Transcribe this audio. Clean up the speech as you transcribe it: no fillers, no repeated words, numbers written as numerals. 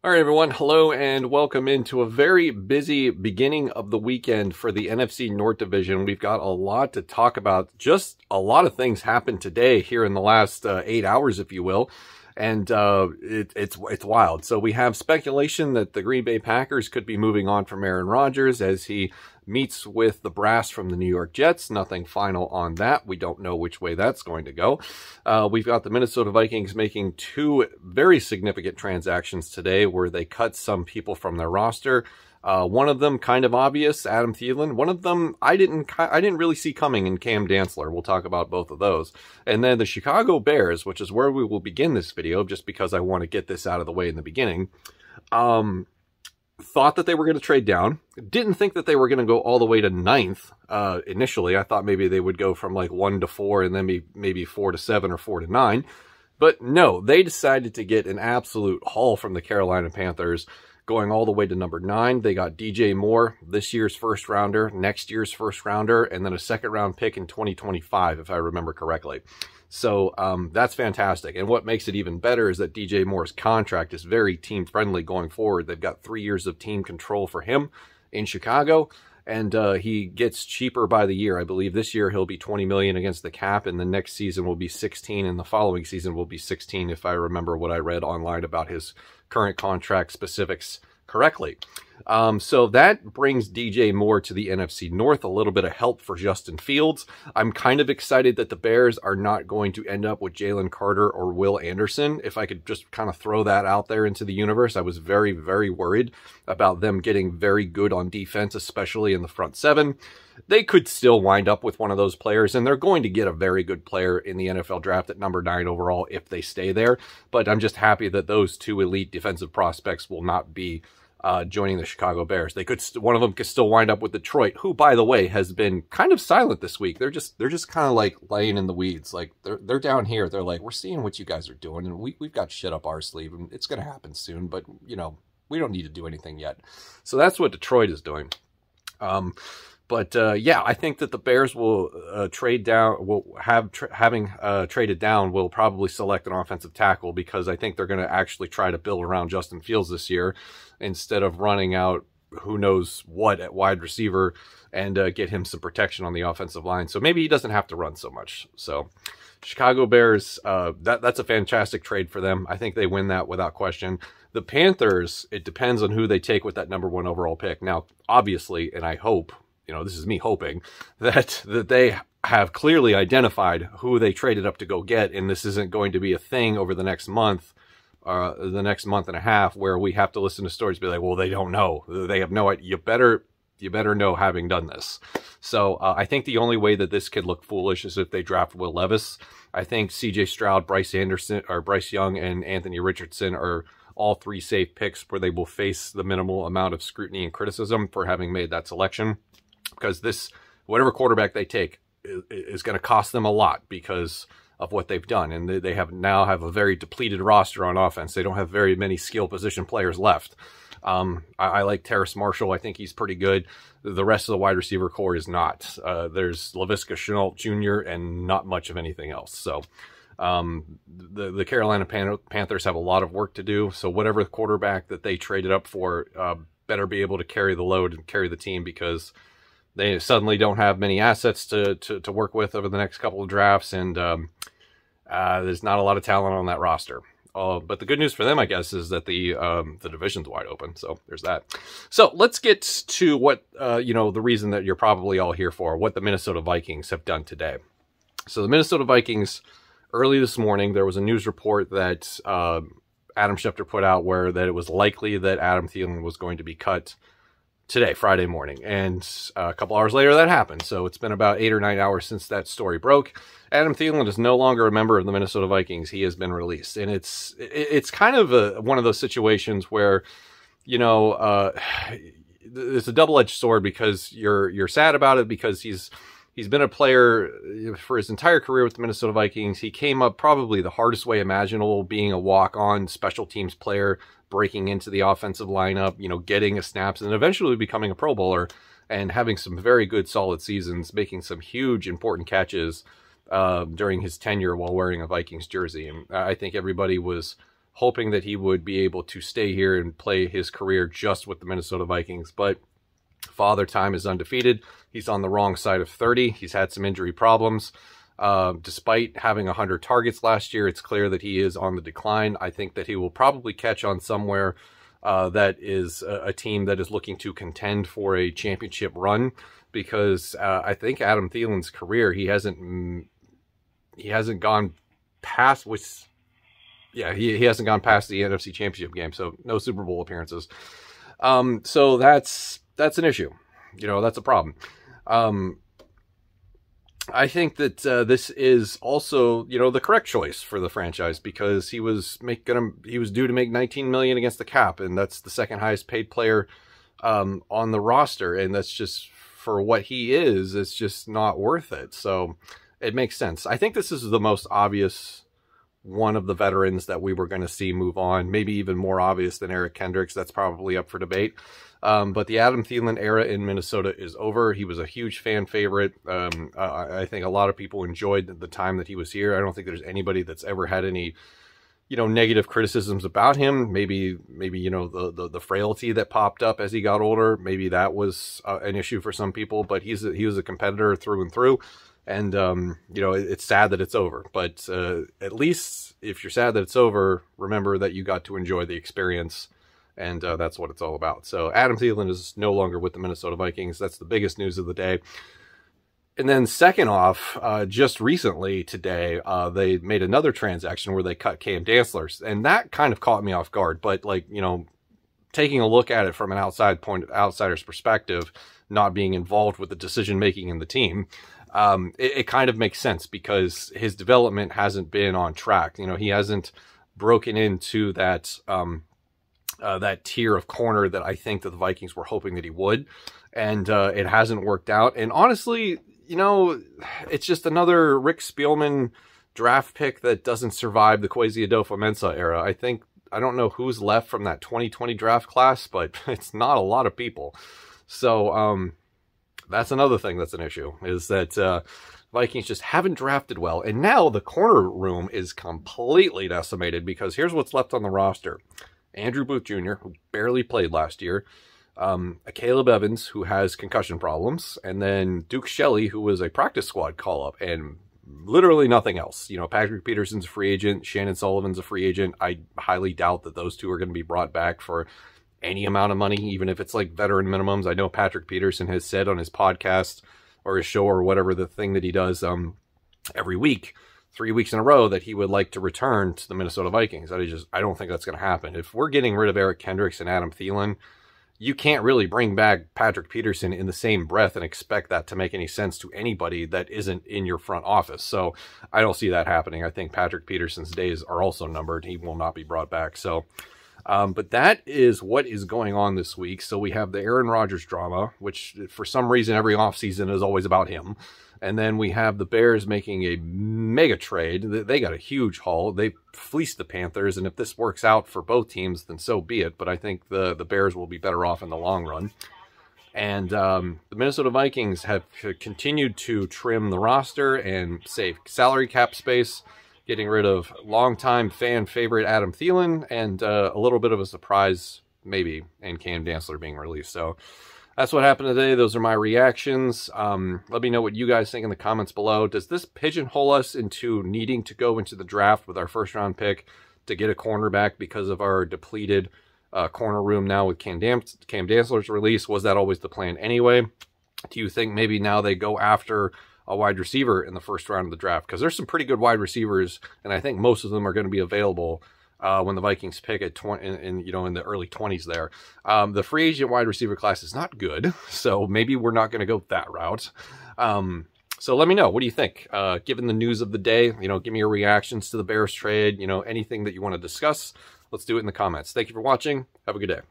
All right, everyone. Hello and welcome into a very busy beginning of the weekend for the NFC North division. We've got a lot to talk about. Just a lot of things happened today here in the last 8 hours, if you will. And it's wild. So we have speculation that the Green Bay Packers could be moving on from Aaron Rodgers as he meets with the brass from the New York Jets. Nothing final on that. We don't know which way that's going to go. We've got the Minnesota Vikings making two very significant transactions today where they cut some people from their roster. One of them kind of obvious, Adam Thielen. One of them I didn't really see coming in Cam Dantzler. We'll talk about both of those. And then the Chicago Bears, which is where we will begin this video, just because I want to get this out of the way in the beginning. Thought that they were going to trade down. Didn't think that they were going to go all the way to 9th. Initially, I thought maybe they would go from like 1 to 4 and then maybe 4 to 7 or 4 to 9. But no, they decided to get an absolute haul from the Carolina Panthers, going all the way to number 9. They got DJ Moore, this year's first rounder, next year's first rounder, and then a second round pick in 2025, if I remember correctly. So that's fantastic. And what makes it even better is that DJ Moore's contract is very team friendly going forward. They've got 3 years of team control for him in Chicago, and he gets cheaper by the year. I believe this year he'll be $20 million against the cap, and the next season will be 16, and the following season will be 16, if I remember what I read online about his current contract specifics correctly. So that brings DJ Moore to the NFC North, a little bit of help for Justin Fields. I'm kind of excited that the Bears are not going to end up with Jalen Carter or Will Anderson. If I could just kind of throw that out there into the universe, I was very, very worried about them getting very good on defense, especially in the front seven. They could still wind up with one of those players, and they're going to get a very good player in the NFL draft at number 9 overall if they stay there. But I'm just happy that those two elite defensive prospects will not be joining the Chicago Bears. They could one of them could still wind up with Detroit, who, by the way, has been kind of silent this week. They're just kind of like laying in the weeds. Like they're down here. They're like, we're seeing what you guys are doing, and we've got shit up our sleeve, and it's going to happen soon. But you know, we don't need to do anything yet. So that's what Detroit is doing. Yeah, I think that the Bears will trade down. Having traded down, will probably select an offensive tackle, because I think they're going to actually try to build around Justin Fields this year instead of running out who knows what at wide receiver and get him some protection on the offensive line. So maybe he doesn't have to run so much. So Chicago Bears, that's a fantastic trade for them. I think they win that without question. The Panthers, it depends on who they take with that number 1 overall pick. Now, obviously, and I hope, you know, this is me hoping that they have clearly identified who they traded up to go get, and this isn't going to be a thing over the next month, the next month and a half, where we have to listen to stories be like, well, they don't know, they have no idea. You better know, having done this. So I think the only way that this could look foolish is if they draft Will Levis. I think C.J. Stroud, Bryce Young, and Anthony Richardson are all 3 safe picks where they will face the minimal amount of scrutiny and criticism for having made that selection. Because whatever quarterback they take is going to cost them a lot because of what they've done. And they now have a very depleted roster on offense. They don't have very many skill position players left. I like Terrace Marshall. I think he's pretty good. The rest of the wide receiver core is not. There's Laviska Shenault Jr. and not much of anything else. So the Carolina Panthers have a lot of work to do. So whatever quarterback that they traded up for better be able to carry the load and carry the team, because they suddenly don't have many assets to work with over the next couple of drafts, and there's not a lot of talent on that roster. But the good news for them, I guess, is that the division's wide open. So there's that. So let's get to what, the reason that you're probably all here for, what the Minnesota Vikings have done today. So the Minnesota Vikings, early this morning, there was a news report that Adam Schefter put out that it was likely that Adam Thielen was going to be cut today, Friday morning, and a couple hours later that happened. So it's been about 8 or 9 hours since that story broke. Adam Thielen is no longer a member of the Minnesota Vikings. He has been released, and it's kind of one of those situations where, it's a double-edged sword, because you're sad about it, because he's been a player for his entire career with the Minnesota Vikings. He came up probably the hardest way imaginable, being a walk-on special teams player, breaking into the offensive lineup, getting his snaps, and eventually becoming a Pro Bowler and having some very good, solid seasons, making some huge, important catches during his tenure while wearing a Vikings jersey. And I think everybody was hoping that he would be able to stay here and play his career just with the Minnesota Vikings. But Father Time is undefeated. He's on the wrong side of 30. He's had some injury problems. Despite having 100 targets last year, it's clear that he is on the decline. I think that he will probably catch on somewhere that is a team that is looking to contend for a championship run, because I think Adam Thielen's career, he hasn't gone past he hasn't gone past the NFC Championship game, so no Super Bowl appearances. So that's an issue. That's a problem. I think that this is also, the correct choice for the franchise, because he was due to make $19 million against the cap, and that's the second highest paid player on the roster, and that's just, for what he is, it's just not worth it. So it makes sense. I think this is the most obvious one of the veterans that we were going to see move on, maybe even more obvious than Eric Kendricks. That's probably up for debate. But the Adam Thielen era in Minnesota is over. He was a huge fan favorite. I think a lot of people enjoyed the time that he was here. I don't think there's anybody that's ever had any, negative criticisms about him. Maybe, the frailty that popped up as he got older, maybe that was an issue for some people, but he was a competitor through and through. And, it's sad that it's over, but at least if you're sad that it's over, remember that you got to enjoy the experience. And that's what it's all about. So Adam Thielen is no longer with the Minnesota Vikings. That's the biggest news of the day. And then second off, just recently today, they made another transaction where they cut Cam Dantzler. And that kind of caught me off guard. But taking a look at it from an outsider's perspective, not being involved with the decision-making in the team, it kind of makes sense, because his development hasn't been on track. He hasn't broken into that tier of corner that I think that the Vikings were hoping that he would, and it hasn't worked out. And honestly, it's just another Rick Spielman draft pick that doesn't survive the Kwesi Adofo-Mensah era. I don't know who's left from that 2020 draft class, but it's not a lot of people. So that's another thing that's an issue, is that Vikings just haven't drafted well. And now the corner room is completely decimated, because here's what's left on the roster. Andrew Booth Jr., who barely played last year, Caleb Evans, who has concussion problems, and then Duke Shelley, who was a practice squad call-up, and literally nothing else. Patrick Peterson's a free agent, Shannon Sullivan's a free agent. I highly doubt that those two are going to be brought back for any amount of money, even if it's like veteran minimums. I know Patrick Peterson has said on his podcast or his show or whatever, the thing that he does every week, 3 weeks in a row, that he would like to return to the Minnesota Vikings. I don't think that's going to happen. If we're getting rid of Eric Kendricks and Adam Thielen, you can't really bring back Patrick Peterson in the same breath and expect that to make any sense to anybody that isn't in your front office. So I don't see that happening. I think Patrick Peterson's days are also numbered. He will not be brought back. So, but that is what is going on this week. So we have the Aaron Rodgers drama, which for some reason every offseason is always about him. And then we have the Bears making a mega trade. They got a huge haul. They fleeced the Panthers, and if this works out for both teams, then so be it. But I think the Bears will be better off in the long run. And the Minnesota Vikings have continued to trim the roster and save salary cap space, getting rid of longtime fan favorite Adam Thielen, and a little bit of a surprise, maybe, in Cam Dantzler being released. So that's what happened today. Those are my reactions. Let me know what you guys think in the comments below. Does this pigeonhole us into needing to go into the draft with our first-round pick to get a cornerback because of our depleted corner room now with Cam Dantzler's release? Was that always the plan anyway? Do you think maybe now they go after a wide receiver in the first round of the draft? Because there's some pretty good wide receivers, and I think most of them are going to be available when the Vikings pick at in the early 20s there. The free agent wide receiver class is not good, so maybe we're not going to go that route. So let me know. What do you think? Given the news of the day, give me your reactions to the Bears trade, anything that you want to discuss. Let's do it in the comments. Thank you for watching. Have a good day.